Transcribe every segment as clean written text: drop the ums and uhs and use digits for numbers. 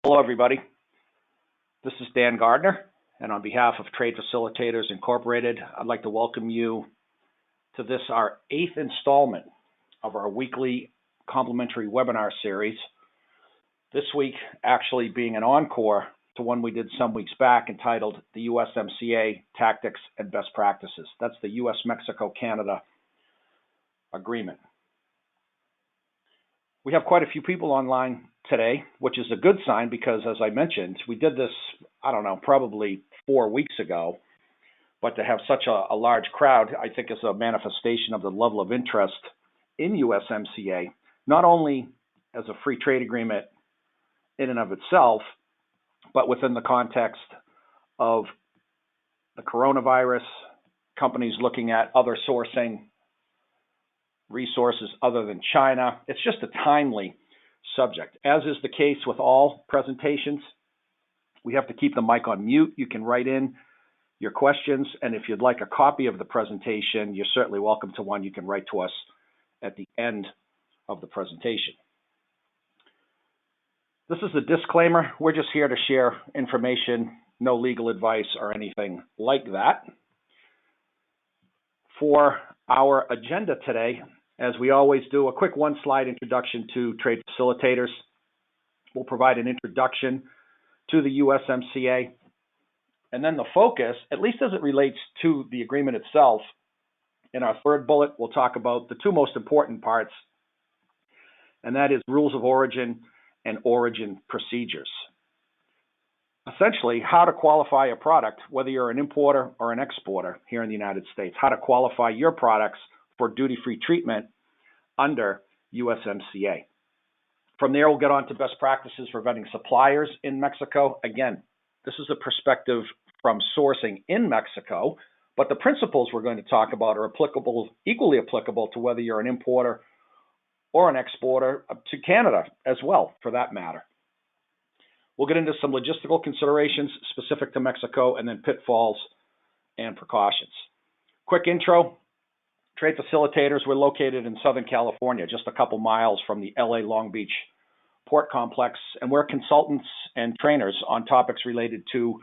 Hello, everybody. This is Dan Gardner, and on behalf of Trade Facilitators Incorporated, I'd like to welcome you to this, our 8th installment of our weekly complimentary webinar series. This week actually being an encore to one we did some weeks back entitled the USMCA Tactics and Best Practices. That's the US-Mexico-Canada Agreement. We have quite a few people online today, which is a good sign because, as I mentioned, we did this, probably 4 weeks ago. But to have such a large crowd, I think, is a manifestation of the level of interest in USMCA, not only as a free trade agreement in and of itself, but within the context of the coronavirus, companies looking at other sourcing resources other than China. It's just a timely subject. As is the case with all presentations, we have to keep the mic on mute. You can write in your questions, and if you'd like a copy of the presentation, you're certainly welcome to one. You can write to us at the end of the presentation. This is a disclaimer. We're just here to share information, no legal advice or anything like that. For our agenda today, as we always do, a quick one-slide introduction to Trade Facilitators. We'll provide an introduction to the USMCA. And then the focus, at least as it relates to the agreement itself, in our third bullet, we'll talk about the two most important parts, and that is rules of origin and origin procedures. Essentially, how to qualify a product, whether you're an importer or an exporter here in the United States, how to qualify your products for duty-free treatment under USMCA. From there, we'll get on to best practices for vetting suppliers in Mexico. Again, this is a perspective from sourcing in Mexico, but the principles we're going to talk about are equally applicable to whether you're an importer or an exporter to Canada as well, for that matter. We'll get into some logistical considerations specific to Mexico and then pitfalls and precautions. Quick intro. Trade Facilitators, we're located in Southern California, just a couple miles from the LA Long Beach Port Complex, and we're consultants and trainers on topics related to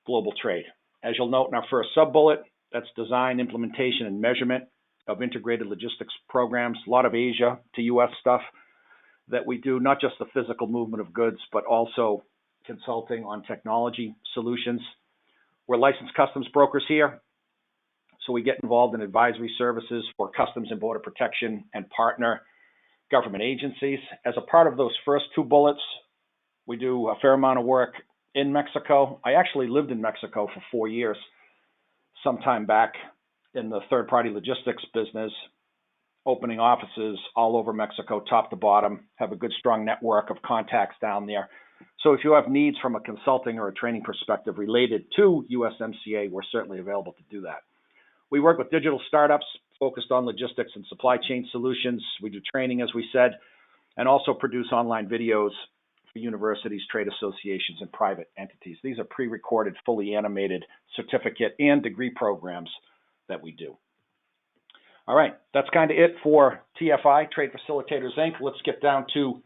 global trade. As you'll note in our first sub-bullet, that's design, implementation, and measurement of integrated logistics programs, a lot of Asia to US stuff that we do, not just the physical movement of goods, but also consulting on technology solutions. We're licensed customs brokers here, so we get involved in advisory services for Customs and Border Protection and partner government agencies. As a part of those first two bullets, we do a fair amount of work in Mexico. I actually lived in Mexico for 4 years, some time back in the third-party logistics business, opening offices all over Mexico, top to bottom, have a good, strong network of contacts down there. So if you have needs from a consulting or a training perspective related to USMCA, we're certainly available to do that. We work with digital startups focused on logistics and supply chain solutions. We do training, as we said, and also produce online videos for universities, trade associations, and private entities. These are pre-recorded, fully animated certificate and degree programs that we do. All right, that's kind of it for TFI, Trade Facilitators, Inc. Let's get down to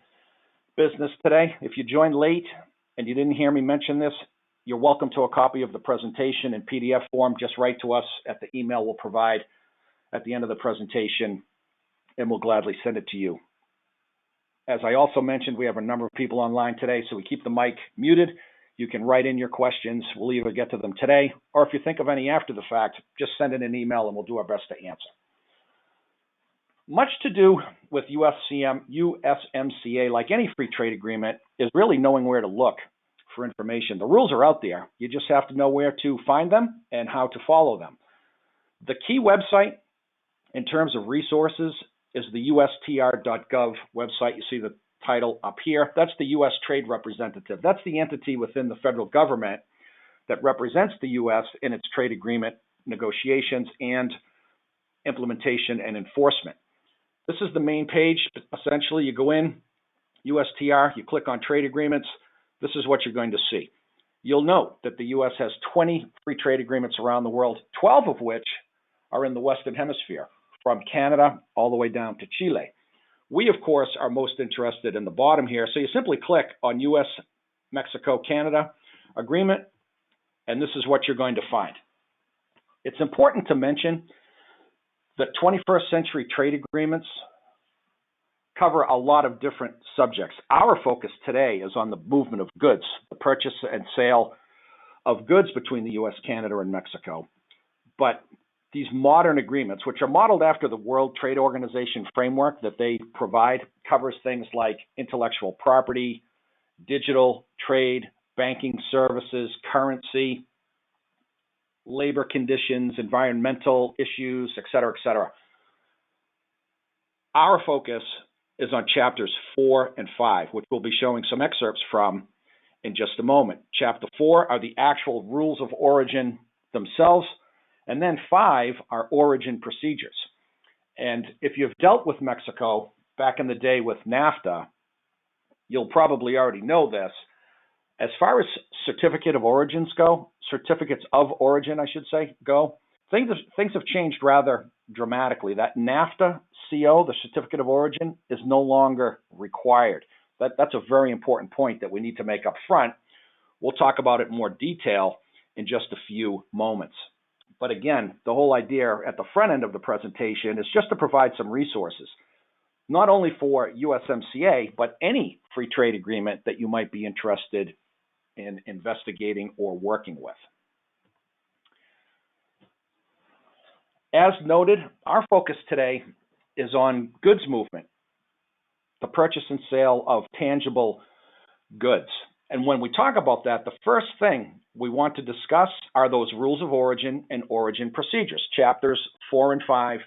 business today. If you joined late and you didn't hear me mention this, you're welcome to a copy of the presentation in PDF form. Just write to us at the email we'll provide at the end of the presentation, and we'll gladly send it to you. As I also mentioned, we have a number of people online today, so we keep the mic muted. You can write in your questions. We'll either get to them today, or if you think of any after the fact, just send in an email and we'll do our best to answer. Much to do with USMCA, like any free trade agreement, is really knowing where to look for information. The rules are out there. You just have to know where to find them and how to follow them. The key website in terms of resources is the ustr.gov website. You see the title up here. That's the U.S. Trade Representative. That's the entity within the federal government that represents the U.S. in its trade agreement negotiations and implementation and enforcement. This is the main page. Essentially, you go in, USTR, you click on trade agreements. This is what you're going to see. You'll note that the U.S. has 20 free trade agreements around the world, 12 of which are in the Western Hemisphere, from Canada all the way down to Chile. We, of course, are most interested in the bottom here. So you simply click on U.S. Mexico-Canada agreement, and this is what you're going to find. It's important to mention that 21st century trade agreements cover a lot of different subjects. Our focus today is on the movement of goods, the purchase and sale of goods between the U.S., Canada, and Mexico. But these modern agreements, which are modeled after the World Trade Organization framework that they provide, covers things like intellectual property, digital trade, banking services, currency, labor conditions, environmental issues, et cetera, et cetera. Our focus is on chapters 4 and 5, which we'll be showing some excerpts from in just a moment. Chapter 4 are the actual rules of origin themselves, and then 5 are origin procedures. And if you've dealt with Mexico back in the day with NAFTA, you'll probably already know this. As far as certificates of origin, I should say, go, things have changed rather dramatically. That NAFTA CO, the certificate of origin, is no longer required. That's a very important point that we need to make up front. We'll talk about it in more detail in just a few moments. But again, the whole idea at the front end of the presentation is just to provide some resources, not only for USMCA, but any free trade agreement that you might be interested in investigating or working with. As noted, our focus today is on goods movement, the purchase and sale of tangible goods. And when we talk about that, the first thing we want to discuss are those rules of origin and origin procedures, chapters 4 and 5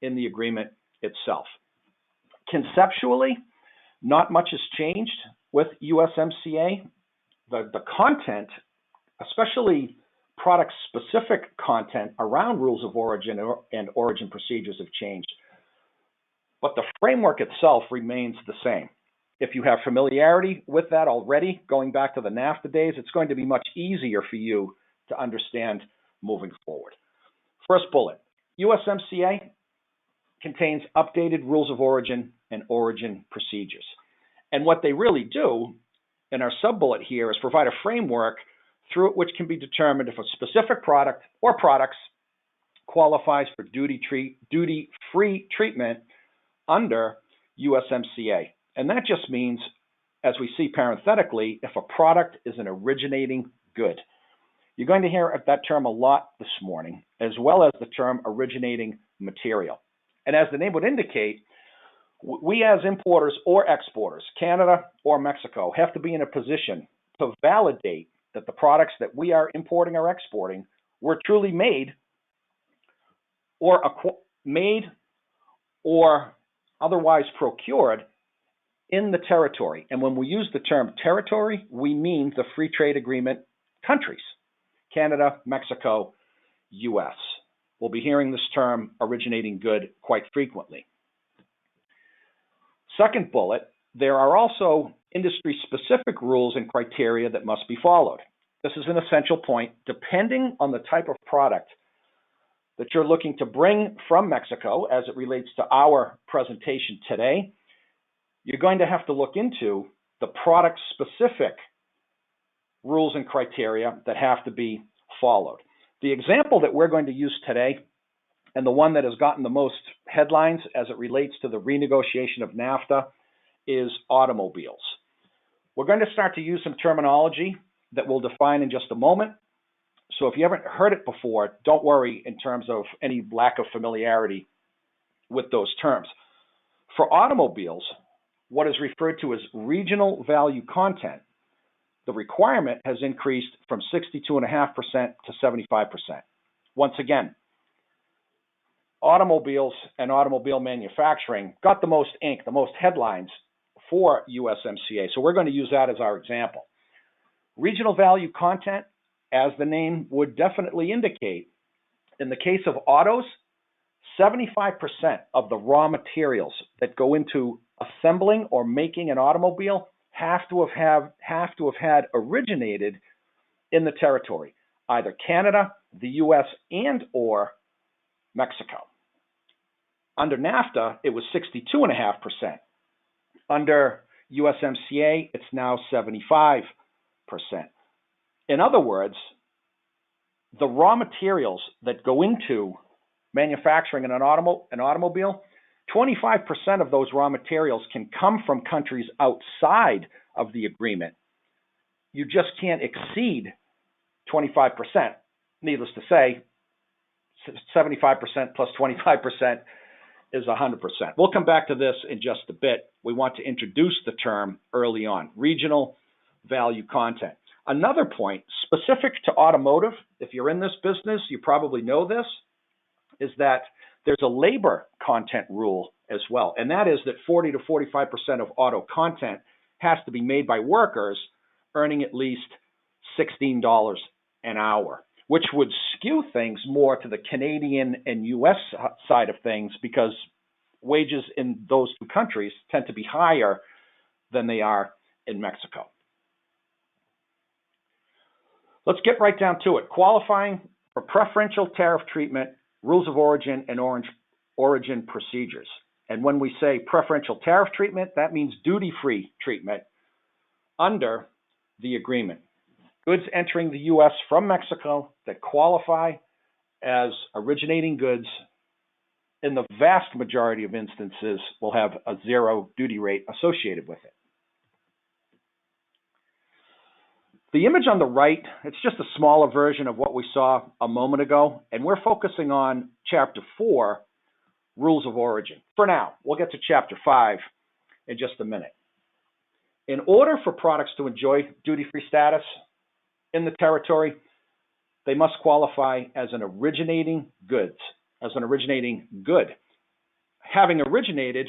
in the agreement itself. Conceptually, not much has changed with USMCA. The content, especially product-specific content around rules of origin and origin procedures have changed. But the framework itself remains the same. If you have familiarity with that already, going back to the NAFTA days, it's going to be much easier for you to understand moving forward. First bullet, USMCA contains updated rules of origin and origin procedures. And what they really do in our sub-bullet here is provide a framework through which can be determined if a specific product or products qualifies for duty-free treatment under USMCA. And that just means, as we see parenthetically, if a product is an originating good. You're going to hear that term a lot this morning, as well as the term originating material. And as the name would indicate, we as importers or exporters, Canada or Mexico, have to be in a position to validate that the products that we are importing or exporting were truly made or otherwise procured in the territory. And when we use the term territory, we mean the free trade agreement countries, Canada, Mexico, US. We'll be hearing this term originating good quite frequently. Second bullet, there are also industry-specific rules and criteria that must be followed. This is an essential point. Depending on the type of product that you're looking to bring from Mexico as it relates to our presentation today, you're going to have to look into the product-specific rules and criteria that have to be followed. The example that we're going to use today, and the one that has gotten the most headlines as it relates to the renegotiation of NAFTA, is automobiles. We're going to start to use some terminology that we'll define in just a moment. So if you haven't heard it before, don't worry in terms of any lack of familiarity with those terms. For automobiles, what is referred to as regional value content, the requirement has increased from 62.5% to 75%. Once again, automobiles and automobile manufacturing got the most ink, the most headlines for USMCA. So we're going to use that as our example. Regional value content, as the name would definitely indicate, in the case of autos, 75% of the raw materials that go into assembling or making an automobile have to have had originated in the territory, either Canada, the US, and or Mexico. Under NAFTA, it was 62.5%. Under USMCA, it's now 75%. In other words, the raw materials that go into manufacturing an automobile, 25% of those raw materials can come from countries outside of the agreement. You just can't exceed 25%. Needless to say, 75% plus 25% is 100%. We'll come back to this in just a bit. We want to introduce the term early on, regional value content. Another point, specific to automotive, if you're in this business, you probably know this, is that there's a labor content rule as well. And that is that 40 to 45% of auto content has to be made by workers earning at least $16 an hour, which would skew things more to the Canadian and US side of things because wages in those two countries tend to be higher than they are in Mexico. Let's get right down to it. Qualifying for preferential tariff treatment, rules of origin, and origin procedures. And when we say preferential tariff treatment, that means duty-free treatment under the agreement. Goods entering the U.S. from Mexico that qualify as originating goods in the vast majority of instances will have a zero duty rate associated with it. The image on the right, it's just a smaller version of what we saw a moment ago, and we're focusing on Chapter 4, Rules of Origin. For now, we'll get to Chapter 5 in just a minute. In order for products to enjoy duty-free status in the territory, they must qualify as an originating good. Having originated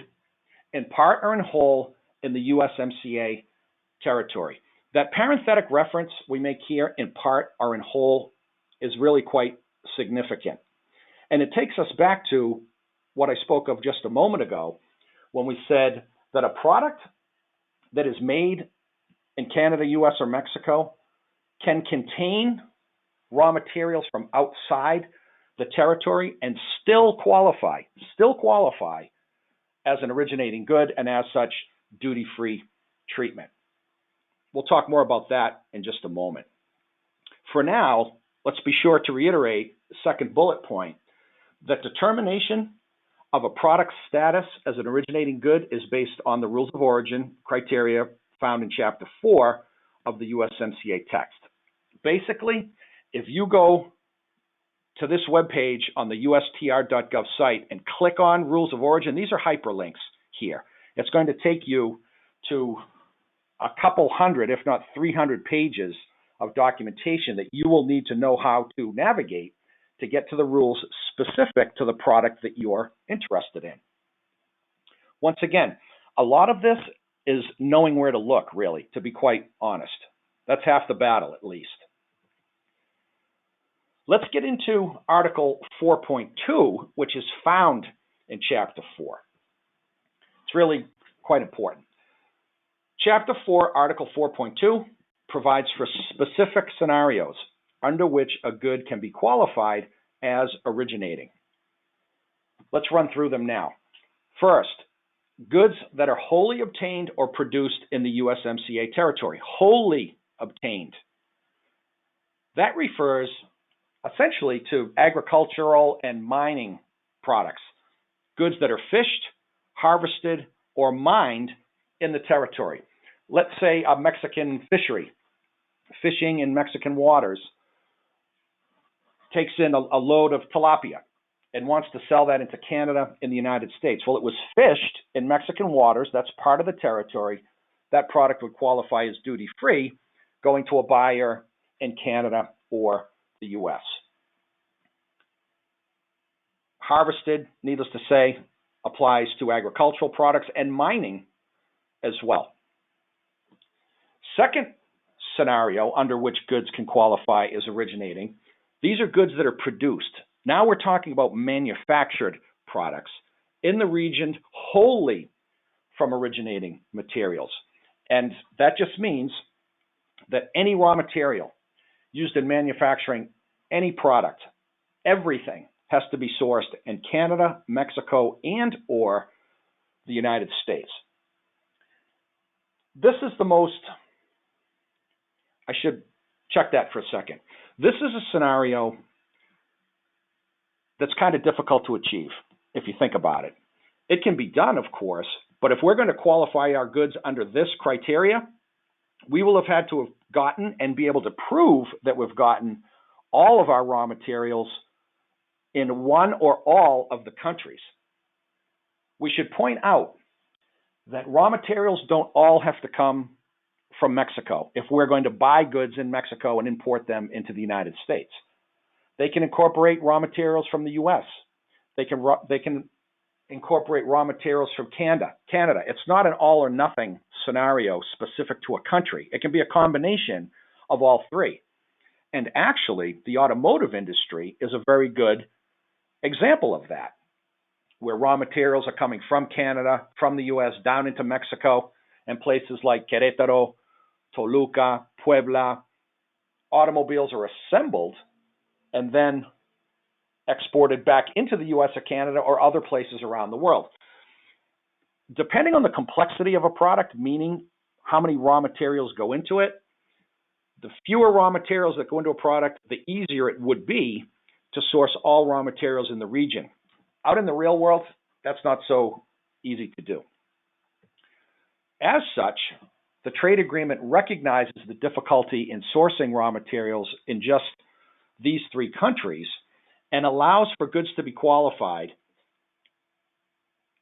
in part or in whole in the USMCA territory. That parenthetic reference we make here, in part or in whole, is really quite significant. And it takes us back to what I spoke of just a moment ago when we said that a product that is made in Canada, US, or Mexico can contain raw materials from outside the territory and still qualify as an originating good and as such duty-free treatment. We'll talk more about that in just a moment. For now, let's be sure to reiterate the second bullet point, that determination of a product's status as an originating good is based on the rules of origin criteria found in Chapter 4 of the USMCA text. Basically, if you go to this webpage on the ustr.gov site and click on rules of origin, these are hyperlinks here. It's going to take you to a couple hundred, if not 300 pages of documentation that you will need to know how to navigate to get to the rules specific to the product that you're interested in. Once again, a lot of this is knowing where to look, really, to be quite honest. That's half the battle, at least. Let's get into Article 4.2, which is found in Chapter 4. It's really quite important. Chapter 4, Article 4.2 provides for specific scenarios under which a good can be qualified as originating. Let's run through them now. First, goods that are wholly obtained or produced in the USMCA territory. Wholly obtained. That refers essentially to agricultural and mining products. Goods that are fished, harvested, or mined in the territory. Let's say a Mexican fishery, fishing in Mexican waters, takes in a load of tilapia and wants to sell that into Canada and the United States. Well, it was fished in Mexican waters. That's part of the territory. That product would qualify as duty-free going to a buyer in Canada or the U.S. Harvested, needless to say, applies to agricultural products and mining as well. Second scenario under which goods can qualify as originating, these are goods that are produced. Now we're talking about manufactured products in the region wholly from originating materials. And that just means that any raw material used in manufacturing any product, everything has to be sourced in Canada, Mexico, and or the United States. This is the most I should check that for a second. This is a scenario that's kind of difficult to achieve if you think about it. It can be done, of course, but if we're going to qualify our goods under this criteria, we will have had to have gotten and be able to prove that we've gotten all of our raw materials in one or all of the countries. We should point out that raw materials don't all have to come from Mexico if we're going to buy goods in Mexico and import them into the United States. They can incorporate raw materials from the U.S. They can incorporate raw materials from Canada. It's not an all or nothing scenario specific to a country. It can be a combination of all three. And actually, the automotive industry is a very good example of that, where raw materials are coming from Canada, from the U.S., down into Mexico, and places like Querétaro, Toluca, Puebla. Automobiles are assembled and then exported back into the U.S. or Canada or other places around the world. Depending on the complexity of a product, meaning how many raw materials go into it, the fewer raw materials that go into a product, the easier it would be to source all raw materials in the region. Out in the real world, that's not so easy to do. As such, the trade agreement recognizes the difficulty in sourcing raw materials in just these three countries and allows for goods to be qualified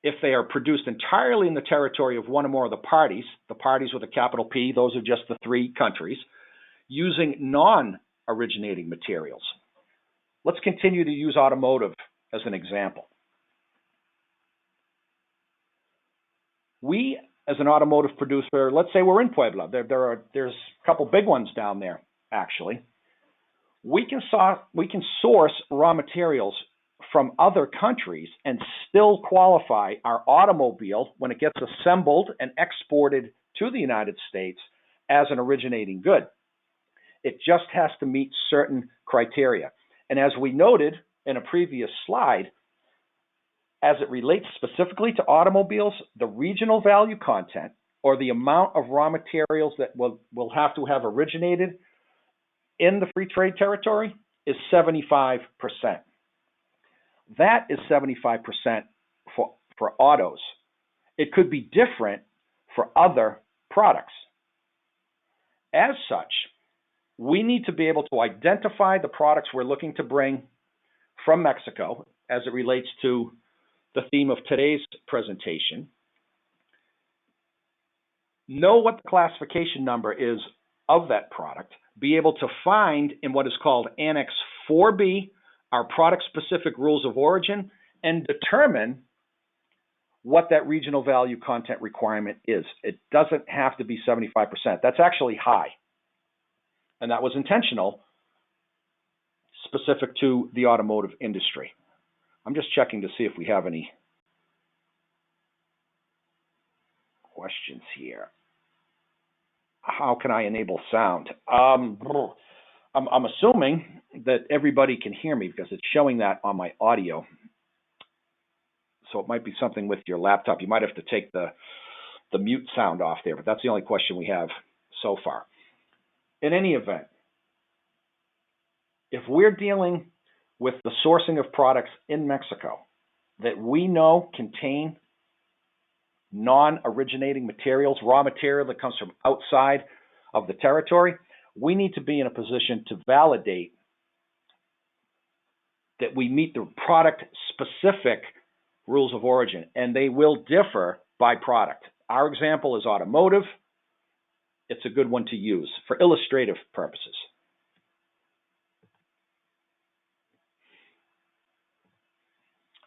if they are produced entirely in the territory of one or more of the parties with a capital P, those are just the three countries, using non-originating materials. Let's continue to use automotive as an example. We, as an automotive producer, let's say we're in Puebla. There's a couple big ones down there, actually. We can source raw materials from other countries and still qualify our automobile when it gets assembled and exported to the United States as an originating good. It just has to meet certain criteria. And as we noted in a previous slide, as it relates specifically to automobiles, the regional value content, or the amount of raw materials that will have to have originated in the free trade territory, is 75%. That is 75% for autos. It could be different for other products. As such, we need to be able to identify the products we're looking to bring from Mexico as it relates to the theme of today's presentation. Know what the classification number is of that product. Be able to find in what is called Annex 4B our product-specific rules of origin and determine what that regional value content requirement is. It doesn't have to be 75%. That's actually high. And that was intentional, specific to the automotive industry. I'm just checking to see if we have any questions here. How can I enable sound? I'm assuming that everybody can hear me because it's showing that on my audio. So it might be something with your laptop. You might have to take the mute sound off there, but that's the only question we have so far. In any event, if we're dealing with the sourcing of products in Mexico that we know contain non-originating materials, raw material that comes from outside of the territory, we need to be in a position to validate that we meet the product-specific rules of origin, and they will differ by product. Our example is automotive. It's a good one to use for illustrative purposes.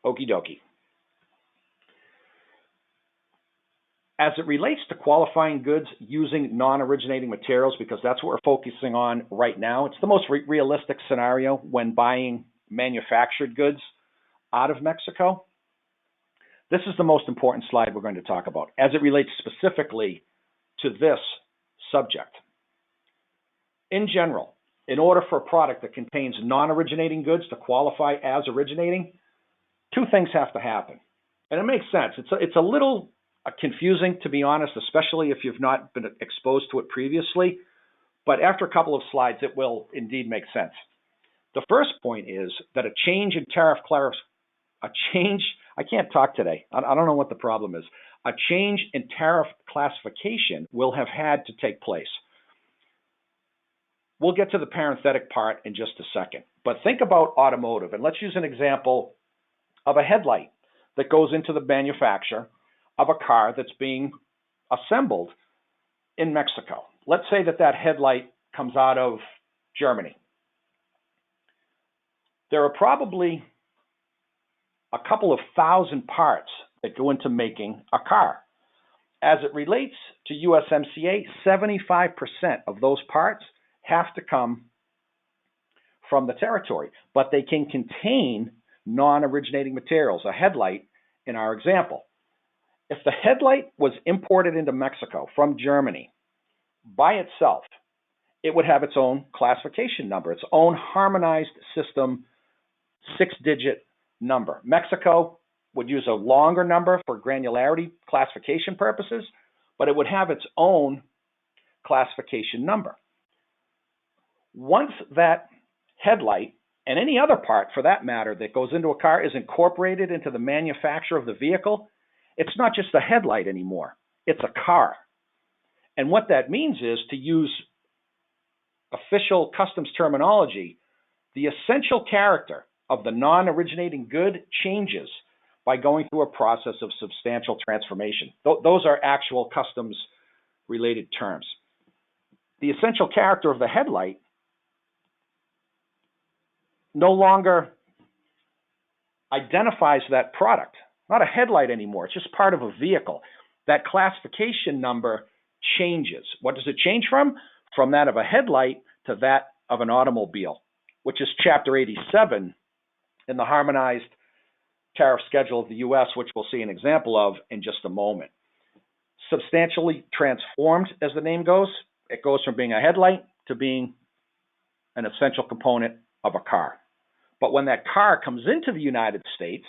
Okie dokie. As it relates to qualifying goods using non-originating materials, because that's what we're focusing on right now, it's the most realistic scenario when buying manufactured goods out of Mexico. This is the most important slide we're going to talk about as it relates specifically to this subject. In general, in order for a product that contains non-originating goods to qualify as originating, two things have to happen. And it makes sense. It's a little confusing, to be honest, especially if you've not been exposed to it previously. but after a couple of slides, it will indeed make sense. The first point is that a change in tariff I can't talk today. I don't know what the problem is. A change in tariff classification will have had to take place. We'll get to the parenthetic part in just a second. But think about automotive, and let's use an example of a headlight that goes into the manufacture of a car that's being assembled in Mexico. Let's say that that headlight comes out of Germany. There are probably a couple of thousand parts that go into making a car. As it relates to USMCA, 75% of those parts have to come from the territory, but they can contain non-originating materials, a headlight in our example. If the headlight was imported into Mexico from Germany by itself, it would have its own classification number, its own harmonized system, 6-digit number. Mexico would use a longer number for granularity classification purposes, but it would have its own classification number. Once that headlight, and any other part for that matter that goes into a car, is incorporated into the manufacture of the vehicle, it's not just a headlight anymore, it's a car. And what that means is, to use official customs terminology, the essential character of the non-originating good changes by going through a process of substantial transformation. Those are actual customs-related terms. The essential character of the headlight no longer identifies that product. Not a headlight anymore. It's just part of a vehicle. That classification number changes. What does it change from? From that of a headlight to that of an automobile, which is Chapter 87 in the harmonized tariff schedule of the U.S., which we'll see an example of in just a moment. Substantially transformed, as the name goes, it goes from being a headlight to being an essential component of a car. But when that car comes into the United States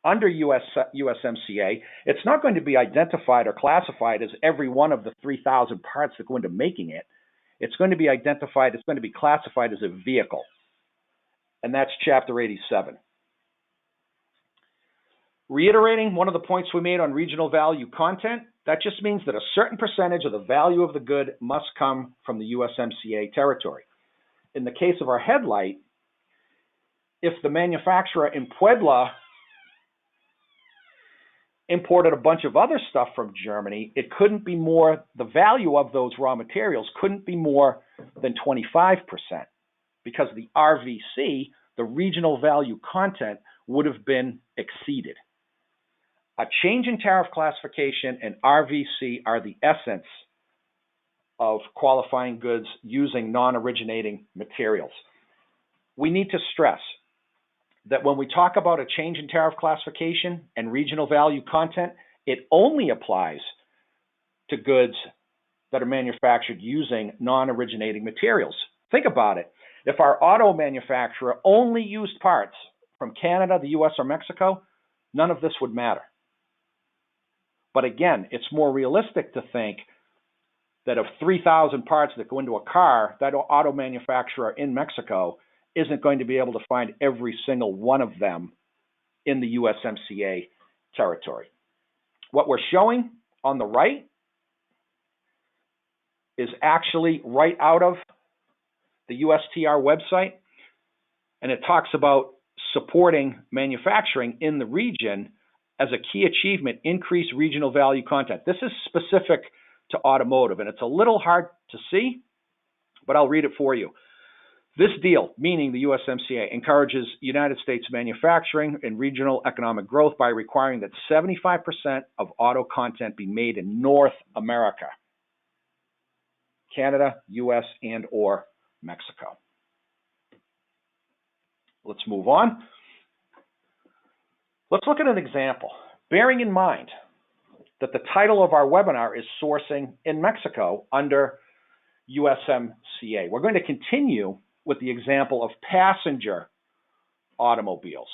under USMCA, it's not going to be identified or classified as every one of the 3,000 parts that go into making it. It's going to be identified, it's going to be classified as a vehicle. And that's Chapter 87. Reiterating one of the points we made on regional value content, that just means that a certain percentage of the value of the good must come from the USMCA territory. In the case of our headlight, if the manufacturer in Puebla imported a bunch of other stuff from Germany, it couldn't be more, the value of those raw materials couldn't be more than 25%, because the RVC, the regional value content, would have been exceeded. A change in tariff classification and RVC are the essence of qualifying goods using non-originating materials. We need to stress that when we talk about a change in tariff classification and regional value content, it only applies to goods that are manufactured using non-originating materials. Think about it. If our auto manufacturer only used parts from Canada, the US, or Mexico, none of this would matter. But again, it's more realistic to think that of 3,000 parts that go into a car, that auto manufacturer in Mexico isn't going to be able to find every single one of them in the USMCA territory. What we're showing on the right is actually right out of the USTR website, and it talks about supporting manufacturing in the region as a key achievement, increase regional value content. This is specific to automotive, and it's a little hard to see, but I'll read it for you. This deal, meaning the USMCA, encourages United States manufacturing and regional economic growth by requiring that 75% of auto content be made in North America, Canada, US, and or Mexico. Let's move on. Let's look at an example, bearing in mind that the title of our webinar is Sourcing in Mexico under USMCA. We're going to continue with the example of passenger automobiles.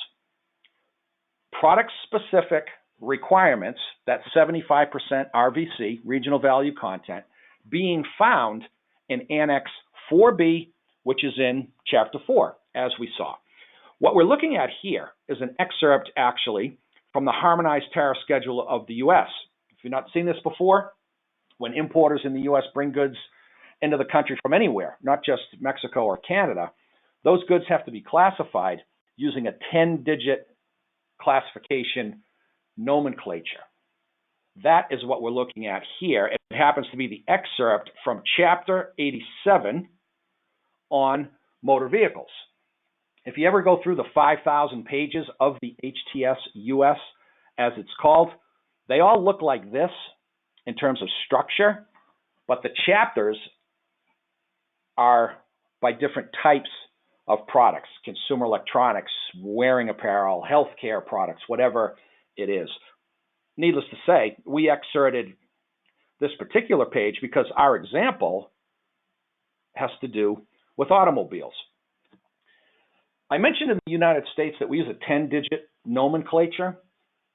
Product-specific requirements, that 75% RVC, regional value content, being found in Annex 4B, which is in Chapter 4, as we saw. What we're looking at here is an excerpt, actually, from the Harmonized Tariff Schedule of the U.S. If you've not seen this before, when importers in the U.S. bring goods into the country from anywhere, not just Mexico or Canada, those goods have to be classified using a 10-digit classification nomenclature. That is what we're looking at here. It happens to be the excerpt from Chapter 87 on motor vehicles. If you ever go through the 5,000 pages of the HTS US, as it's called, they all look like this in terms of structure, but the chapters are by different types of products: consumer electronics, wearing apparel, healthcare products, whatever it is. Needless to say, we excerpted this particular page because our example has to do with automobiles. I mentioned in the United States that we use a 10-digit nomenclature.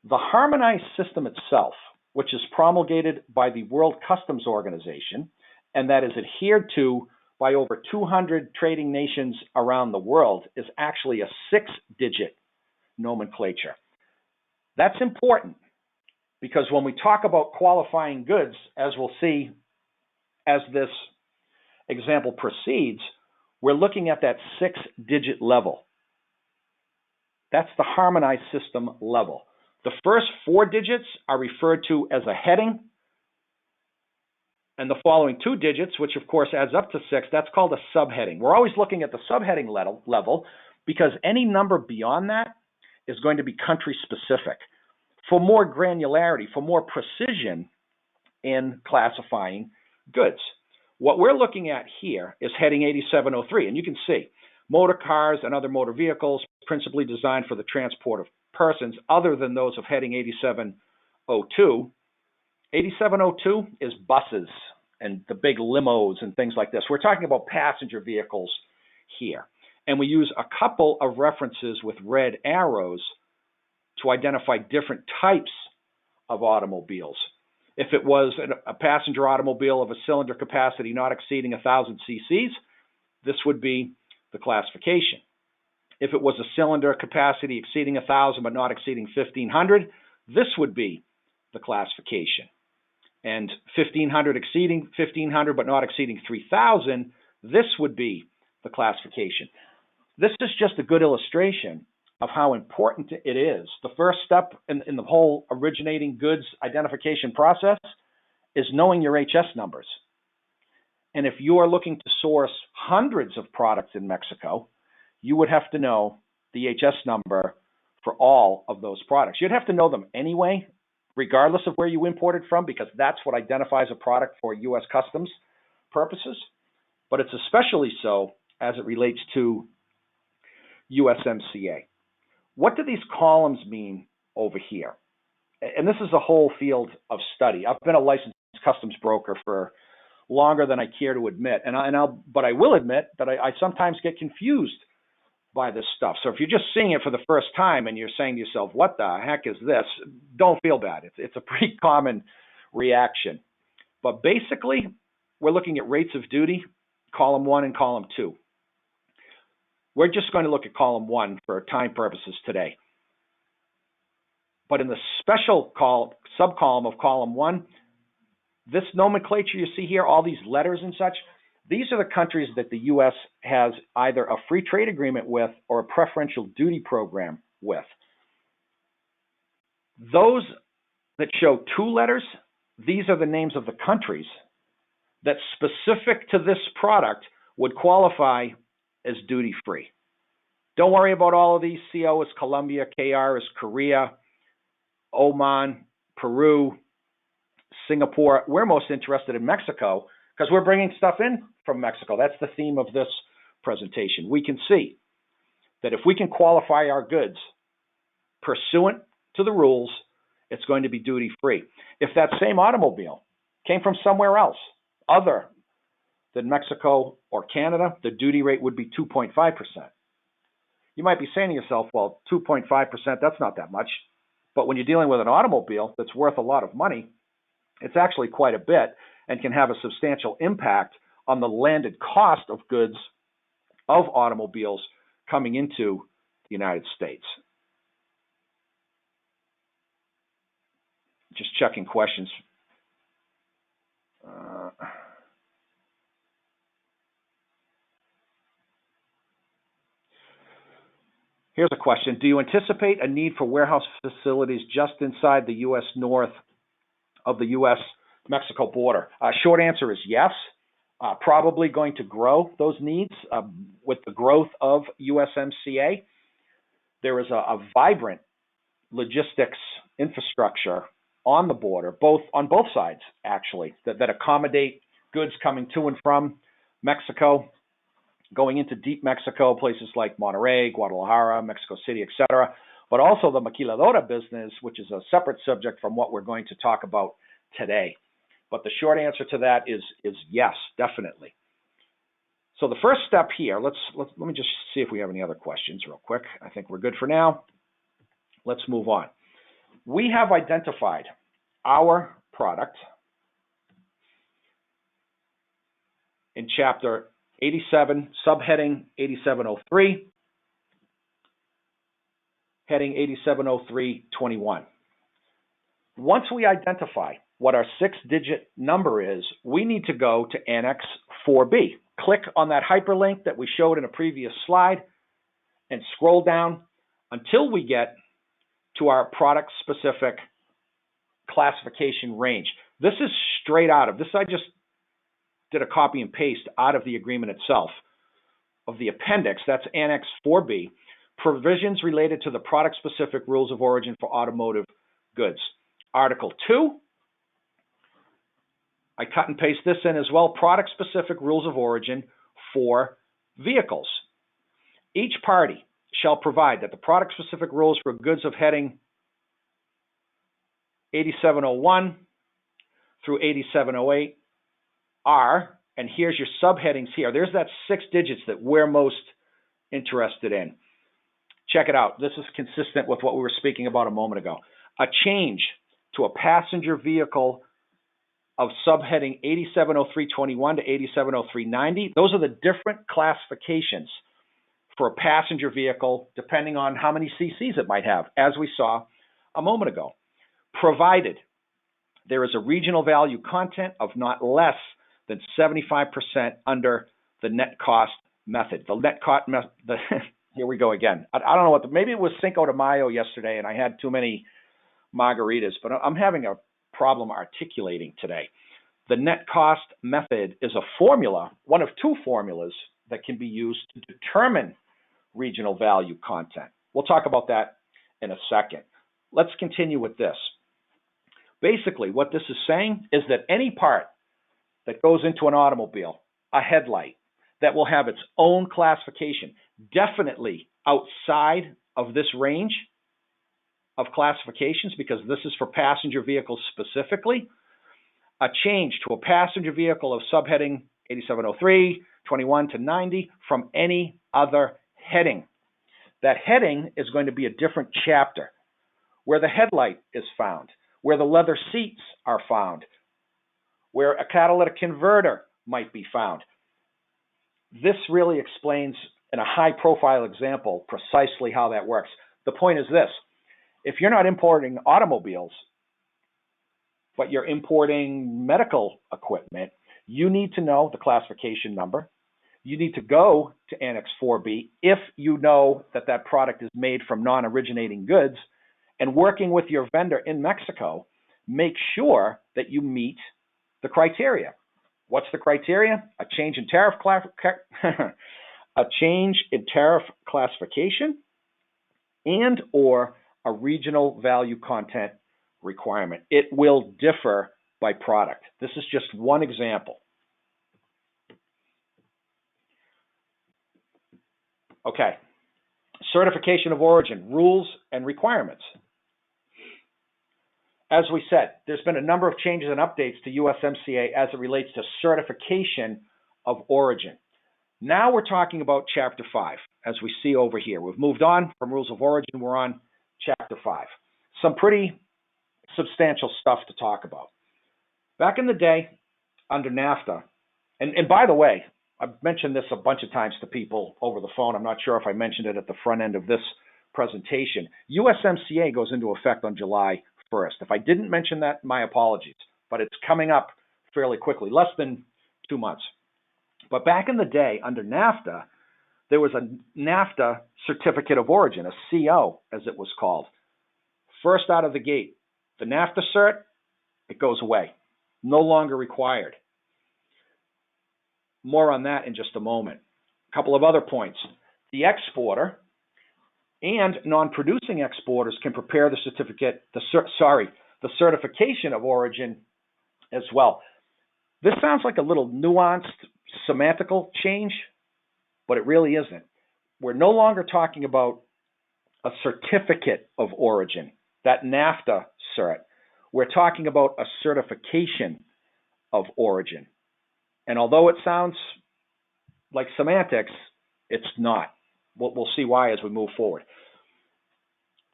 The harmonized system itself, which is promulgated by the World Customs Organization and that is adhered to by over 200 trading nations around the world, is actually a 6-digit nomenclature. That's important because when we talk about qualifying goods, as we'll see as this example proceeds, we're looking at that 6-digit level. That's the harmonized system level. The first 4 digits are referred to as a heading, and the following 2 digits, which of course adds up to 6, that's called a subheading. We're always looking at the subheading level because any number beyond that is going to be country specific. For more granularity, for more precision in classifying goods. What we're looking at here is heading 8703, and you can see motor cars and other motor vehicles principally designed for the transport of persons other than those of heading 8702. 8702 is buses and the big limos and things like this. We're talking about passenger vehicles here. And we use a couple of references with red arrows to identify different types of automobiles. If it was a passenger automobile of a cylinder capacity not exceeding 1,000 cc's, this would be the classification. If it was a cylinder capacity exceeding 1,000 but not exceeding 1,500, this would be the classification. And 1,500 exceeding 1,500 but not exceeding 3,000, this would be the classification. This is just a good illustration of how important it is. The first step in the whole originating goods identification process is knowing your HS numbers. And if you are looking to source hundreds of products in Mexico, you would have to know the HS number for all of those products. You'd have to know them anyway, regardless of where you imported from, because that's what identifies a product for U.S. Customs purposes. But it's especially so as it relates to USMCA. What do these columns mean over here? And this is a whole field of study. I've been a licensed customs broker for longer than I care to admit, but I will admit that I sometimes get confused by this stuff. So if you're just seeing it for the first time and you're saying to yourself, what the heck is this? Don't feel bad. It's a pretty common reaction. But basically, we're looking at rates of duty, column 1 and column 2. We're just going to look at column 1 for time purposes today. But in the special subcolumn of column 1, this nomenclature you see here, all these letters and such, these are the countries that the U.S. has either a free trade agreement with or a preferential duty program with. Those that show 2 letters, these are the names of the countries that specific to this product would qualify as duty-free. Don't worry about all of these. CO is Colombia, KR is Korea, Oman, Peru, Singapore. We're most interested in Mexico because we're bringing stuff in from Mexico. That's the theme of this presentation. We can see that if we can qualify our goods pursuant to the rules, it's going to be duty-free. If that same automobile came from somewhere else other than Mexico or Canada, the duty rate would be 2.5%. You might be saying to yourself, well, 2.5%, that's not that much. But when you're dealing with an automobile that's worth a lot of money, it's actually quite a bit and can have a substantial impact on the landed cost of goods of automobiles coming into the United States. Just checking questions. Here's a question. Do you anticipate a need for warehouse facilities just inside the U.S. north of the U.S.-Mexico border? Short answer is yes. Probably going to grow those needs with the growth of USMCA. There is a vibrant logistics infrastructure on the border, on both sides, actually, that accommodate goods coming to and from Mexico, going into deep Mexico, places like Monterrey, Guadalajara, Mexico City, etc., but also the maquiladora business, which is a separate subject from what we're going to talk about today. But the short answer to that is yes, definitely. So the first step here, let me just see if we have any other questions real quick. I think we're good for now. Let's move on. We have identified our product in Chapter 87, subheading 8703, heading 8703.21. Once we identify what our 6-digit number is, we need to go to Annex 4B. Click on that hyperlink that we showed in a previous slide and scroll down until we get to our product-specific classification range. This is straight out of this. I just did a copy and paste out of the agreement itself of the appendix. That's Annex 4B, provisions related to the product-specific rules of origin for automotive goods. Article 2, I cut and paste this in as well, product-specific rules of origin for vehicles. Each party shall provide that the product-specific rules for goods of heading 8701 through 8708 are, and here's your subheadings here. There's that 6 digits that we're most interested in. Check it out. This is consistent with what we were speaking about a moment ago. A change to a passenger vehicle of subheading 8703.21 to 8703.90. Those are the different classifications for a passenger vehicle depending on how many cc's it might have, as we saw a moment ago. Provided there is a regional value content of not less than 75% under the net cost method. The net cost method, here we go again. I don't know what, maybe it was Cinco de Mayo yesterday and I had too many margaritas, but I'm having a problem articulating today. The net cost method is a formula, one of two formulas that can be used to determine regional value content. We'll talk about that in a second. Let's continue with this. Basically, what this is saying is that any part that goes into an automobile, a headlight, that will have its own classification, definitely outside of this range of classifications, because this is for passenger vehicles specifically. A change to a passenger vehicle of subheading 8703.21 to 90 from any other heading. That heading is going to be a different chapter, where the headlight is found, where the leather seats are found, where a catalytic converter might be found. This really explains in a high-profile example precisely how that works. The point is this. If you're not importing automobiles, but you're importing medical equipment, you need to know the classification number. You need to go to Annex 4B if you know that that product is made from non-originating goods, and working with your vendor in Mexico, make sure that you meet the criteria. What's the criteria? A change in tariff classification and or a regional value content requirement. It will differ by product. This is just one example. Okay, certification of origin, rules and requirements. As we said, there's been a number of changes and updates to USMCA as it relates to certification of origin. Now we're talking about Chapter 5, as we see over here. We've moved on from rules of origin. We're on Chapter 5. Some pretty substantial stuff to talk about. Back in the day, under NAFTA, And by the way, I've mentioned this a bunch of times to people over the phone. I'm not sure if I mentioned it at the front end of this presentation. USMCA goes into effect on July 1st. If I didn't mention that, my apologies, but it's coming up fairly quickly, less than 2 months. But back in the day, under NAFTA, there was a NAFTA Certificate of Origin, a CO, as it was called. First out of the gate, the NAFTA cert, it goes away. No longer required. More on that in just a moment. A couple of other points. The exporter and non-producing exporters can prepare the the certification of origin as well. This sounds like a little nuanced semantical change, but it really isn't. We're no longer talking about a certificate of origin, that NAFTA cert. We're talking about a certification of origin. And although it sounds like semantics, it's not. We'll see why as we move forward.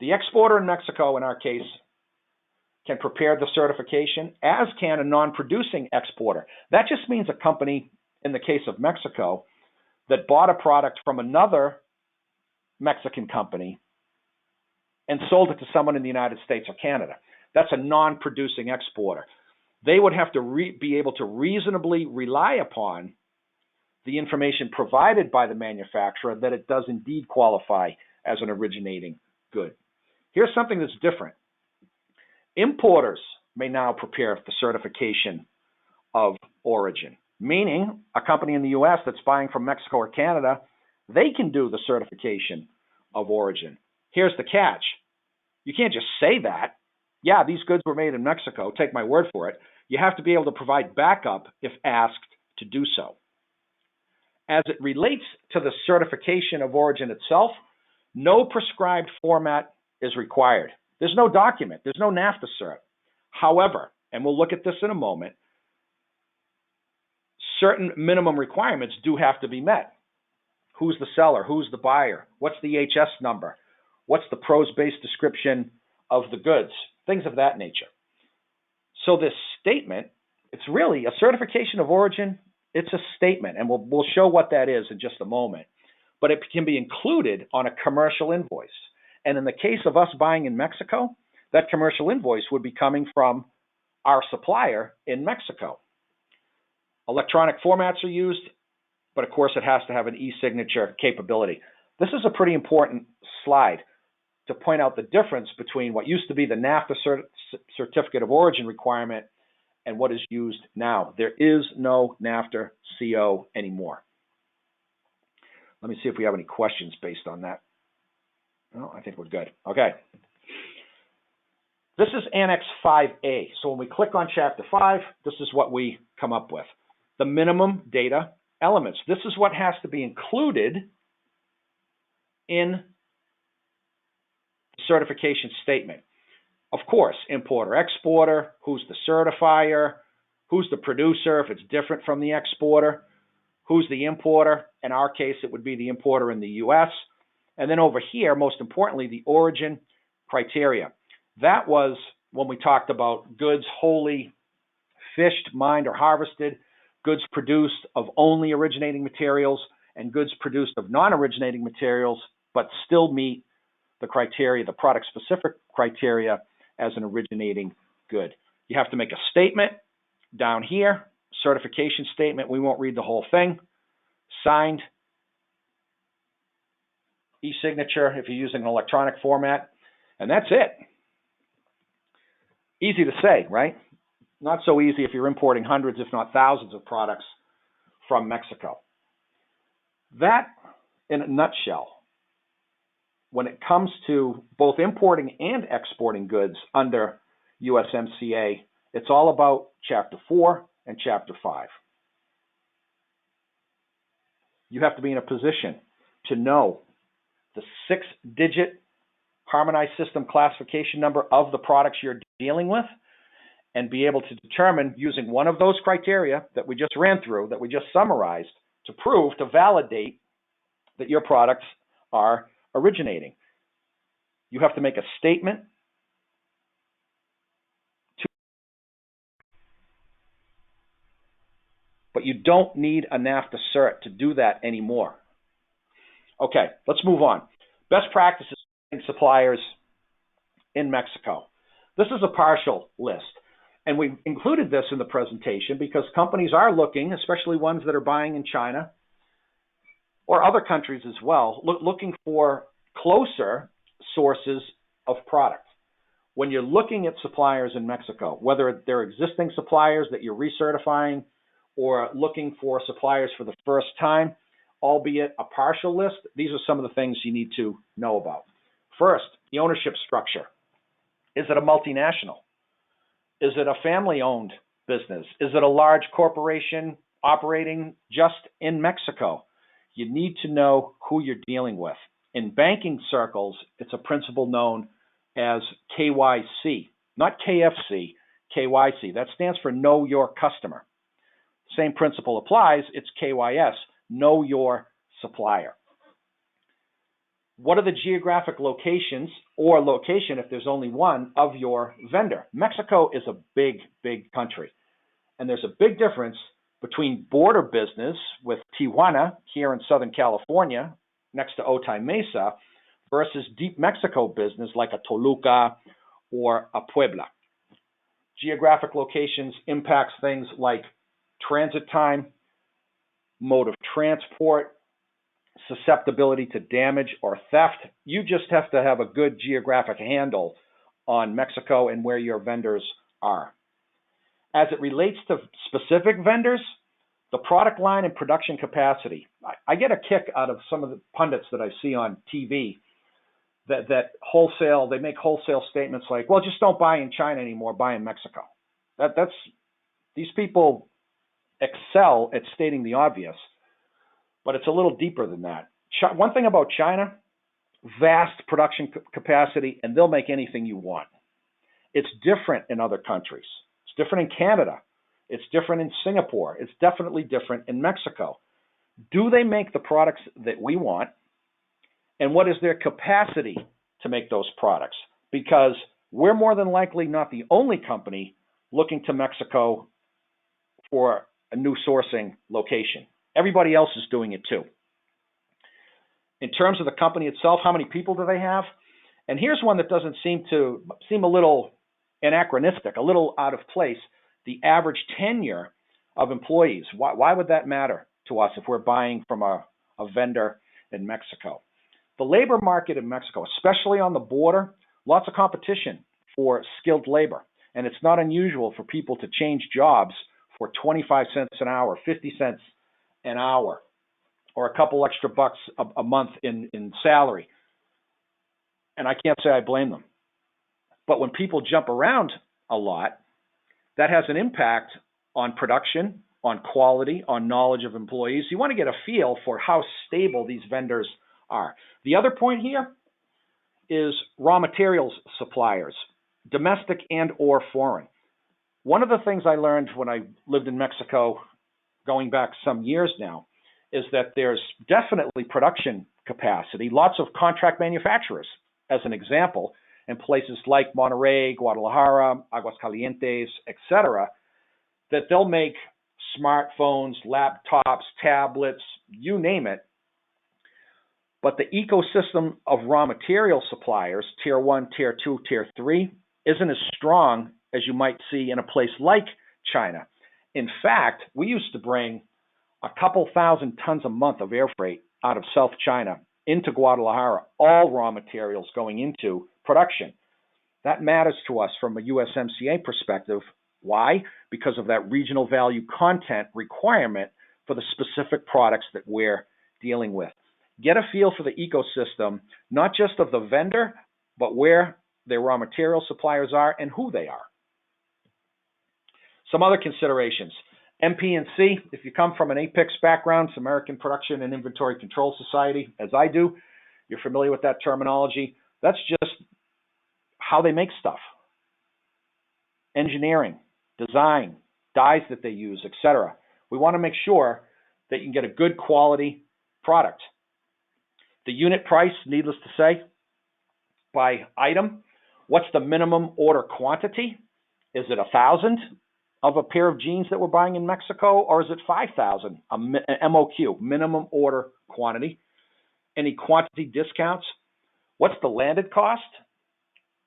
The exporter in Mexico, in our case, can prepare the certification, as can a non-producing exporter. That just means a company, in the case of Mexico, that bought a product from another Mexican company and sold it to someone in the United States or Canada. That's a non-producing exporter. They would have to be able to reasonably rely upon the information provided by the manufacturer that it does indeed qualify as an originating good. Here's something that's different. Importers may now prepare the certification of origin, meaning a company in the U.S. that's buying from Mexico or Canada, they can do the certification of origin. Here's the catch. You can't just say that. Yeah, these goods were made in Mexico. Take my word for it. You have to be able to provide backup if asked to do so. As it relates to the certification of origin itself, no prescribed format is required. There's no document. There's no NAFTA cert. However, and we'll look at this in a moment, certain minimum requirements do have to be met. Who's the seller? Who's the buyer? What's the HS number? What's the prose-based description of the goods? Things of that nature. So this statement, it's really a certification of origin. It's a statement, and we'll show what that is in just a moment. But it can be included on a commercial invoice. And in the case of us buying in Mexico, that commercial invoice would be coming from our supplier in Mexico. Electronic formats are used, but of course it has to have an e-signature capability. This is a pretty important slide to point out the difference between what used to be the NAFTA Certificate of Origin requirement and what is used now. There is no NAFTA CO anymore. Let me see if we have any questions based on that. No, I think we're good. Okay. This is Annex 5A. So when we click on Chapter 5, this is what we come up with. The minimum data elements. This is what has to be included in the certification statement. Of course, importer, exporter, who's the certifier, who's the producer if it's different from the exporter, who's the importer. In our case, it would be the importer in the U.S. And then over here, most importantly, the origin criteria. That was when we talked about goods wholly fished, mined, or harvested, goods produced of only originating materials, and goods produced of non-originating materials, but still meet the criteria, the product-specific criteria as an originating good. You have to make a statement down here, certification statement. We won't read the whole thing. Signed, e-signature if you're using an electronic format, and that's it. Easy to say, right? Not so easy if you're importing hundreds, if not thousands of products from Mexico. That, in a nutshell, when it comes to both importing and exporting goods under USMCA, it's all about Chapter 4 and Chapter 5. You have to be in a position to know the 6-digit harmonized system classification number of the products you're dealing with and be able to determine using one of those criteria that we just ran through, that we just summarized, to prove, to validate that your products are originating. You have to make a statement but you don't need a NAFTA cert to do that anymore. Okay, let's move on. Best practices in suppliers in Mexico. This is a partial list, and we included this in the presentation because companies are looking, especially ones that are buying in China or other countries as well, looking for closer sources of product. When you're looking at suppliers in Mexico, whether they're existing suppliers that you're recertifying or looking for suppliers for the first time, albeit a partial list, these are some of the things you need to know about. First, the ownership structure. Is it a multinational? Is it a family-owned business? Is it a large corporation operating just in Mexico? You need to know who you're dealing with. In banking circles, it's a principle known as KYC, not KFC, KYC. That stands for Know Your Customer. Same principle applies. It's KYS, Know Your Supplier. What are the geographic locations or location, if there's only one, of your vendor? Mexico is a big, big country. And there's a big difference between border business with Tijuana here in Southern California, next to Otay Mesa, versus deep Mexico business like a Toluca or a Puebla. Geographic locations impacts things like transit time, mode of transport, susceptibility to damage or theft. You just have to have a good geographic handle on Mexico and where your vendors are. As it relates to specific vendors, the product line and production capacity. I get a kick out of some of the pundits that I see on TV that wholesale, they make wholesale statements like, well, just don't buy in China anymore, buy in Mexico. These people excel at stating the obvious, but it's a little deeper than that. One thing about China, vast production capacity, and they'll make anything you want. It's different in other countries. It's different in Canada. It's different in Singapore. It's definitely different in Mexico. Do they make the products that we want? And what is their capacity to make those products? Because we're more than likely not the only company looking to Mexico for a new sourcing location. Everybody else is doing it too. In terms of the company itself, how many people do they have? And here's one that doesn't seem a little anachronistic, a little out of place. The average tenure of employees. Why would that matter to us if we're buying from a vendor in Mexico? The labor market in Mexico, especially on the border, lots of competition for skilled labor. And it's not unusual for people to change jobs for 25 cents an hour, 50 cents an hour, or a couple extra bucks a month in salary. And I can't say I blame them. But when people jump around a lot, that has an impact on production, on quality, on knowledge of employees. You want to get a feel for how stable these vendors are. The other point here is raw materials suppliers, domestic and or foreign. One of the things I learned when I lived in Mexico, going back some years now, is that there's definitely production capacity, lots of contract manufacturers, as an example, in places like Monterrey, Guadalajara, Aguascalientes, etc., that they'll make smartphones, laptops, tablets, you name it. But the ecosystem of raw material suppliers, tier 1, tier 2, tier 3, isn't as strong as you might see in a place like China. In fact, we used to bring a couple thousand tons a month of air freight out of South China into Guadalajara, all raw materials going into production. That matters to us from a USMCA perspective. Why? Because of that regional value content requirement for the specific products that we're dealing with. Get a feel for the ecosystem, not just of the vendor, but where their raw material suppliers are and who they are. Some other considerations. MP&C, if you come from an APICS background, it's American Production and Inventory Control Society, as I do, you're familiar with that terminology. That's just how they make stuff. Engineering, design, dyes that they use, etc. We want to make sure that you can get a good quality product. The unit price, needless to say, by item. What's the minimum order quantity? Is it 1,000? of a pair of jeans that we're buying in Mexico, or is it 5,000, an MOQ, minimum order quantity? Any quantity discounts? What's the landed cost,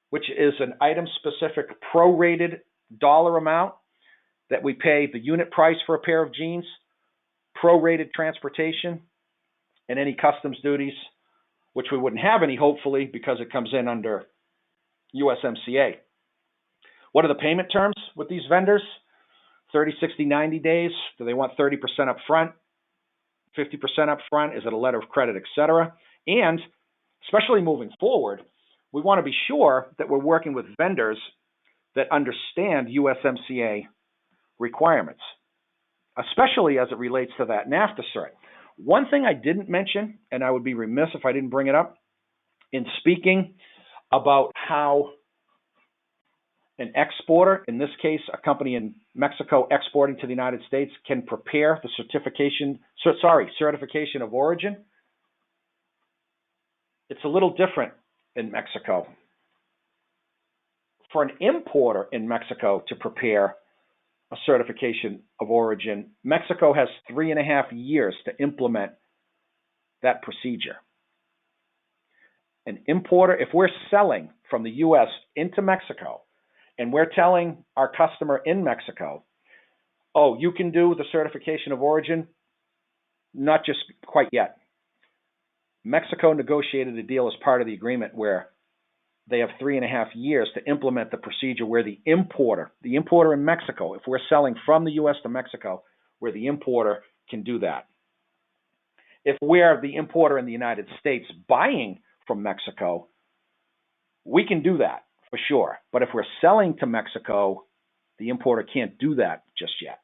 which is an item-specific prorated dollar amount that we pay the unit price for a pair of jeans, prorated transportation, and any customs duties, which we wouldn't have any, hopefully, because it comes in under USMCA. What are the payment terms with these vendors? 30, 60, 90 days. Do they want 30% up front, 50% up front? Is it a letter of credit, etc.? And especially moving forward, we want to be sure that we're working with vendors that understand USMCA requirements, especially as it relates to that NAFTA cert. One thing I didn't mention, and I would be remiss if I didn't bring it up, in speaking about how an exporter, in this case, a company in Mexico exporting to the United States, can prepare the certification of origin. It's a little different in Mexico. For an importer in Mexico to prepare a certification of origin, Mexico has 3.5 years to implement that procedure. An importer, if we're selling from the U.S. into Mexico, and we're telling our customer in Mexico, oh, you can do the certification of origin, not just quite yet. Mexico negotiated a deal as part of the agreement where they have 3.5 years to implement the procedure where the importer in Mexico, if we're selling from the U.S. to Mexico, where the importer can do that. If we're the importer in the United States buying from Mexico, we can do that for sure. But if we're selling to Mexico, the importer can't do that just yet.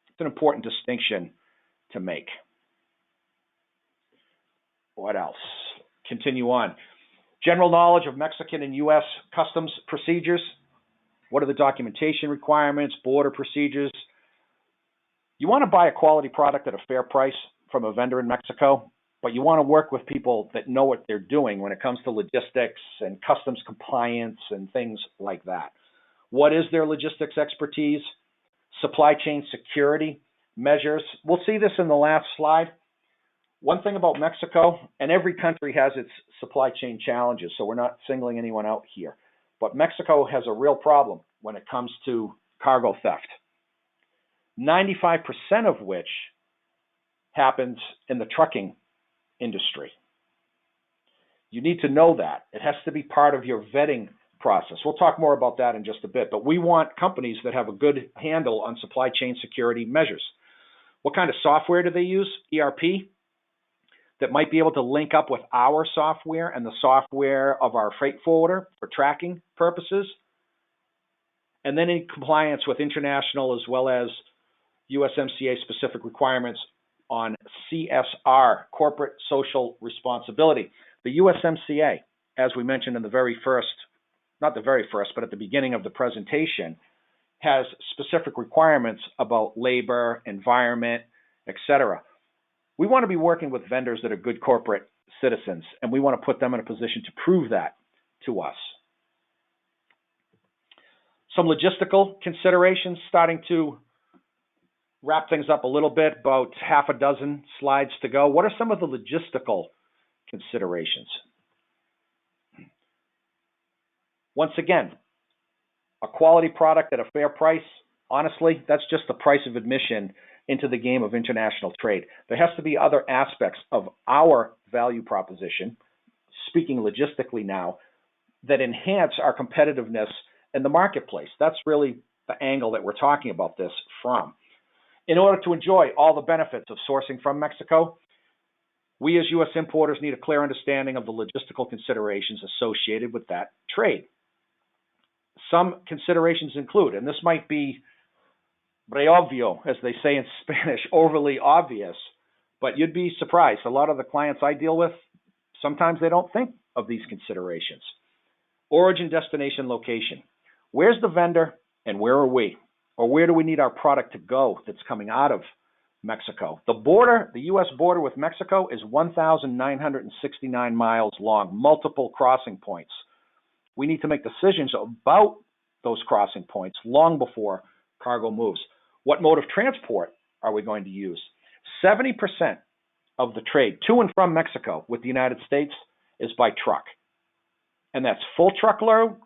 It's an important distinction to make. What else? Continue on. General knowledge of Mexican and U.S. customs procedures. What are the documentation requirements, border procedures? You want to buy a quality product at a fair price from a vendor in Mexico, but you want to work with people that know what they're doing when it comes to logistics and customs compliance and things like that. What is their logistics expertise? Supply chain security measures. We'll see this in the last slide. One thing about Mexico, and every country has its supply chain challenges, so we're not singling anyone out here, but Mexico has a real problem when it comes to cargo theft, 95% of which happens in the trucking industry. You need to know that. It has to be part of your vetting process. We'll talk more about that in just a bit, but we want companies that have a good handle on supply chain security measures. What kind of software do they use? ERP? That might be able to link up with our software and the software of our freight forwarder for tracking purposes. And then in compliance with international as well as USMCA specific requirements on CSR, corporate social responsibility. The USMCA, as we mentioned in the very first, not the very first, but at the beginning of the presentation, has specific requirements about labor, environment, etc. We want to be working with vendors that are good corporate citizens, and we want to put them in a position to prove that to us. Some logistical considerations, starting to wrap things up a little bit, about half a dozen slides to go. What are some of the logistical considerations? Once again, a quality product at a fair price, honestly, that's just the price of admission into the game of international trade. There has to be other aspects of our value proposition, speaking logistically now, that enhance our competitiveness in the marketplace. That's really the angle that we're talking about this from. In order to enjoy all the benefits of sourcing from Mexico, we as U.S. importers need a clear understanding of the logistical considerations associated with that trade. Some considerations include, and this might be re obvio, as they say in Spanish, overly obvious, but you'd be surprised. A lot of the clients I deal with, sometimes they don't think of these considerations. Origin, destination, location. Where's the vendor and where are we? Or where do we need our product to go that's coming out of Mexico? The border, the U.S. border with Mexico is 1,969 miles long, multiple crossing points. We need to make decisions about those crossing points long before cargo moves. What mode of transport are we going to use? 70% of the trade to and from Mexico with the United States is by truck. And that's full truckload,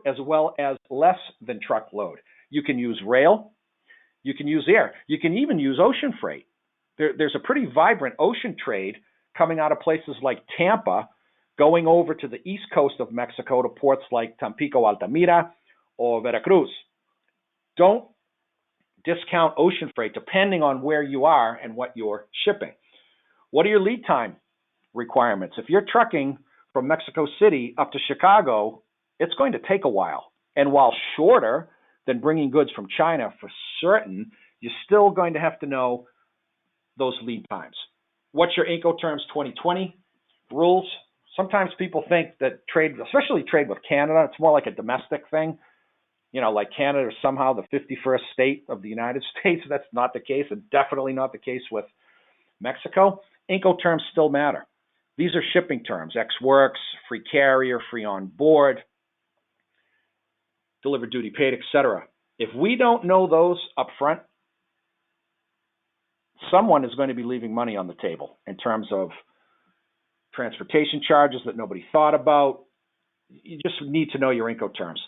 as well as less than truckload. You can use rail, you can use air, you can even use ocean freight. There's a pretty vibrant ocean trade coming out of places like Tampa, going over to the east coast of Mexico to ports like Tampico, Altamira, or Veracruz. Don't discount ocean freight depending on where you are and what you're shipping. What are your lead time requirements? If you're trucking from Mexico City up to Chicago, it's going to take a while. And while shorter than bringing goods from China for certain, you're still going to have to know those lead times. What's your Incoterms 2020 rules? Sometimes people think that trade, especially trade with Canada, it's more like a domestic thing. You know, like Canada is somehow the 51st state of the United States. That's not the case, and definitely not the case with Mexico. Incoterms still matter. These are shipping terms: ex-works, free carrier, free on board, delivered duty paid, etc. If we don't know those up front, someone is going to be leaving money on the table in terms of transportation charges that nobody thought about. You just need to know your Incoterms.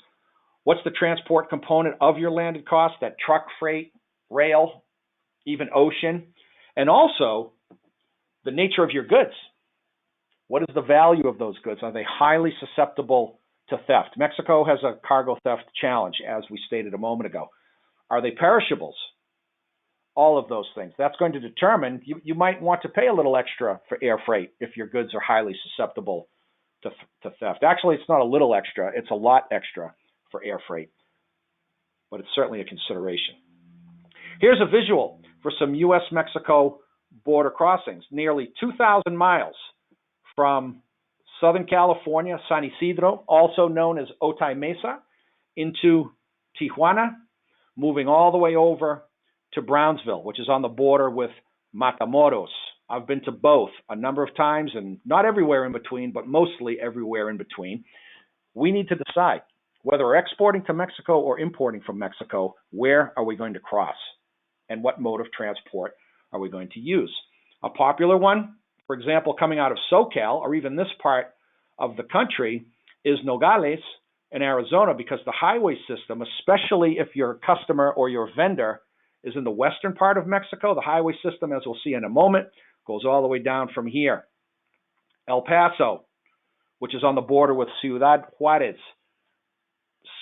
What's the transport component of your landed cost? That truck freight, rail, even ocean, and also the nature of your goods. What is the value of those goods? Are they highly susceptible to theft? Mexico has a cargo theft challenge, as we stated a moment ago. Are they perishables? All of those things. That's going to determine, you might want to pay a little extra for air freight if your goods are highly susceptible to theft. Actually, it's not a little extra, it's a lot extra for air freight, but it's certainly a consideration. Here's a visual for some U.S.-Mexico border crossings. Nearly 2,000 miles from Southern California, San Isidro, also known as Otay Mesa, into Tijuana, moving all the way over to Brownsville, which is on the border with Matamoros. I've been to both a number of times, and not everywhere in between, but mostly everywhere in between. We need to decide whether we're exporting to Mexico or importing from Mexico, where are we going to cross? And what mode of transport are we going to use? A popular one, for example, coming out of SoCal, or even this part of the country, is Nogales in Arizona, because the highway system, especially if your customer or your vendor is in the western part of Mexico, the highway system, as we'll see in a moment, goes all the way down from here. El Paso, which is on the border with Ciudad Juarez,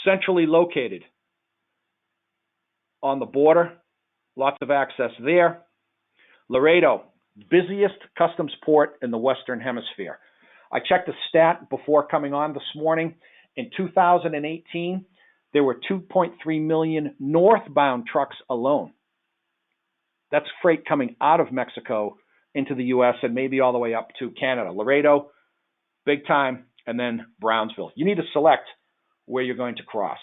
centrally located on the border, lots of access there. Laredo, busiest customs port in the Western Hemisphere. I checked the stat before coming on this morning. In 2018, there were 2.3 million northbound trucks alone. That's freight coming out of Mexico into the U.S. and maybe all the way up to Canada. Laredo, big time, and then Brownsville. You need to select where you're going to cross.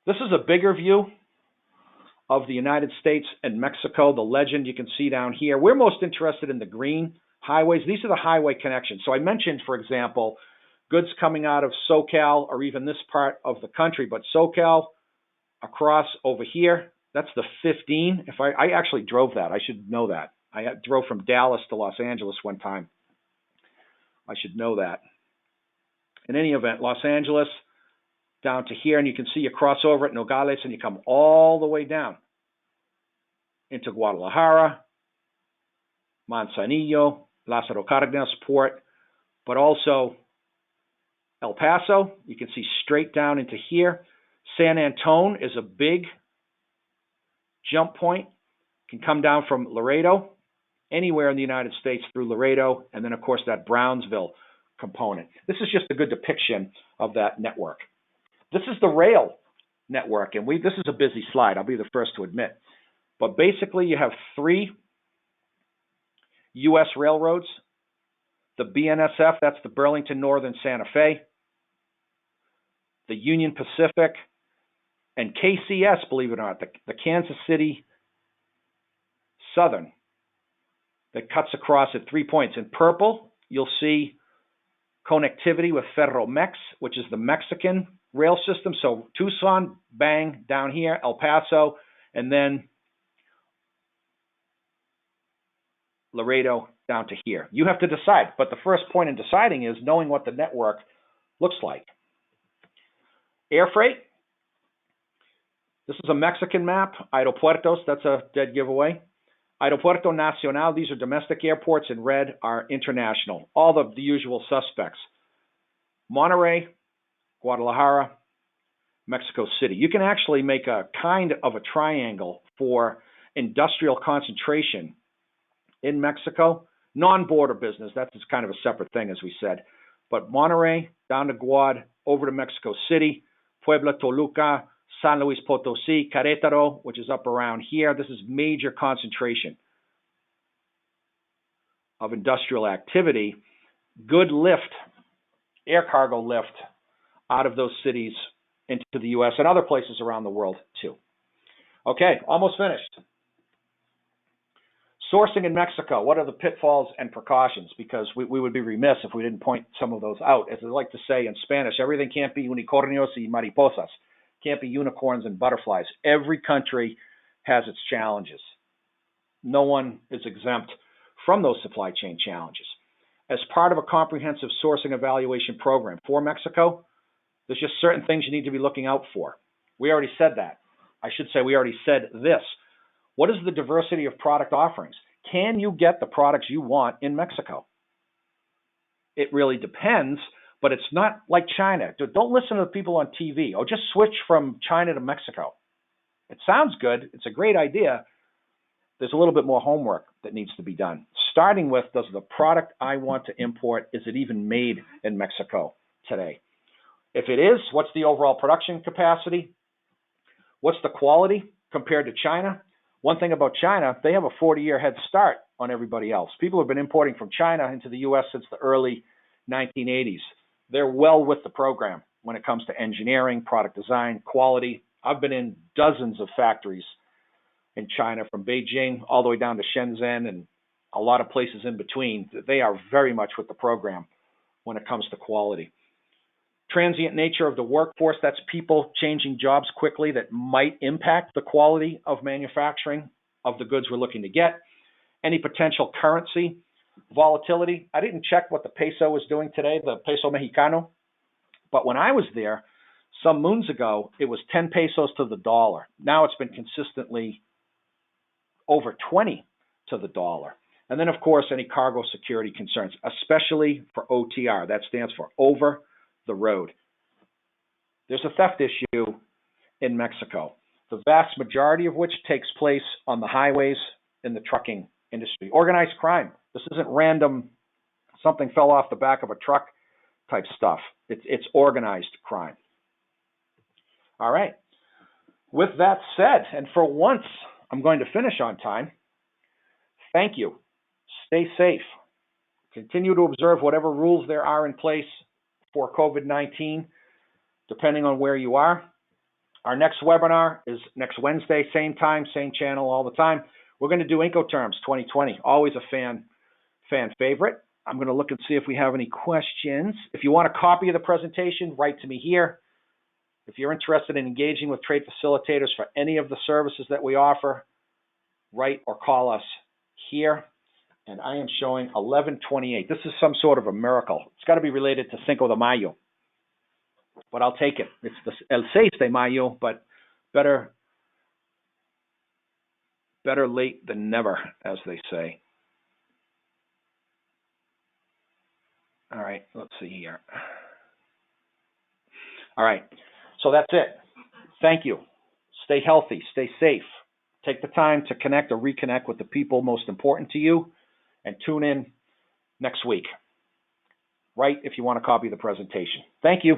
This is a bigger view of the United States and Mexico, the legend you can see down here. We're most interested in the green highways. These are the highway connections. So I mentioned, for example, goods coming out of SoCal or even this part of the country, but SoCal across over here, that's the 15. If I actually drove that, I should know that. I drove from Dallas to Los Angeles one time. I should know that. In any event, Los Angeles down to here, and you can see you cross over at Nogales and you come all the way down into Guadalajara, Manzanillo, Lázaro Cárdenas Port, but also El Paso. You can see straight down into here. San Antone is a big jump point. Can come down from Laredo, anywhere in the United States through Laredo, and then, of course, that Brownsville component. This is just a good depiction of that network. This is the rail network, and this is a busy slide, I'll be the first to admit. But basically, you have 3 U.S. railroads. The BNSF, that's the Burlington Northern Santa Fe. The Union Pacific. And KCS, believe it or not, the Kansas City Southern, that cuts across at 3 points. In purple, you'll see connectivity with Ferromex, which is the Mexican rail system. So Tucson, bang, down here, El Paso, and then Laredo down to here. You have to decide. But the first point in deciding is knowing what the network looks like. Air freight. This is a Mexican map. Aeropuertos, that's a dead giveaway. Aeropuerto Nacional, these are domestic airports. In red are international. All the usual suspects. Monterrey, Guadalajara, Mexico City. You can actually make a kind of a triangle for industrial concentration in Mexico. Non-border business, that's kind of a separate thing, as we said. But Monterrey, down to Guad, over to Mexico City, Puebla, Toluca, San Luis Potosí, Querétaro, which is up around here. This is major concentration of industrial activity. Good lift, air cargo lift, out of those cities into the U.S. and other places around the world too. Okay, almost finished. Sourcing in Mexico, what are the pitfalls and precautions? Because we would be remiss if we didn't point some of those out. As I like to say in Spanish, everything can't be unicornios y mariposas. Can't be unicorns and butterflies. Every country has its challenges. No one is exempt from those supply chain challenges. As part of a comprehensive sourcing evaluation program for Mexico, there's just certain things you need to be looking out for. We already said that. I should say we already said this. What is the diversity of product offerings? Can you get the products you want in Mexico? It really depends, but it's not like China. Don't listen to the people on TV. Or just switch from China to Mexico. It sounds good. It's a great idea. There's a little bit more homework that needs to be done. Starting with, does the product I want to import, is it even made in Mexico today? If it is, what's the overall production capacity? What's the quality compared to China? One thing about China, they have a 40-year head start on everybody else. People have been importing from China into the U.S. since the early 1980s. They're well with the program when it comes to engineering, product design, quality. I've been in dozens of factories in China, from Beijing all the way down to Shenzhen and a lot of places in between. They are very much with the program when it comes to quality. Transient nature of the workforce, that's people changing jobs quickly that might impact the quality of manufacturing of the goods we're looking to get. Any potential currency volatility. I didn't check what the peso was doing today, the peso mexicano, but when I was there some moons ago, it was 10 pesos to the dollar. Now it's been consistently over 20 to the dollar. And then, of course, any cargo security concerns, especially for OTR. That stands for over the road. There's a theft issue in Mexico, the vast majority of which takes place on the highways in the trucking industry. Organized crime. This isn't random, something fell off the back of a truck type stuff. It's organized crime. All right. With that said, and for once, I'm going to finish on time. Thank you. Stay safe. Continue to observe whatever rules there are in place for COVID-19, depending on where you are. Our next webinar is next Wednesday, same time, same channel all the time. We're going to do Incoterms 2020, always a fan favorite. I'm going to look and see if we have any questions. If you want a copy of the presentation, write to me here. If you're interested in engaging with trade facilitators for any of the services that we offer, write or call us here. And I am showing 11:28. This is some sort of a miracle. It's got to be related to Cinco de Mayo, but I'll take it. It's the El 6 de Mayo, but better late than never, as they say. All right, let's see here. All right, so that's it. Thank you. Stay healthy, stay safe. Take the time to connect or reconnect with the people most important to you, and tune in next week. Right if you want a copy of the presentation. Thank you.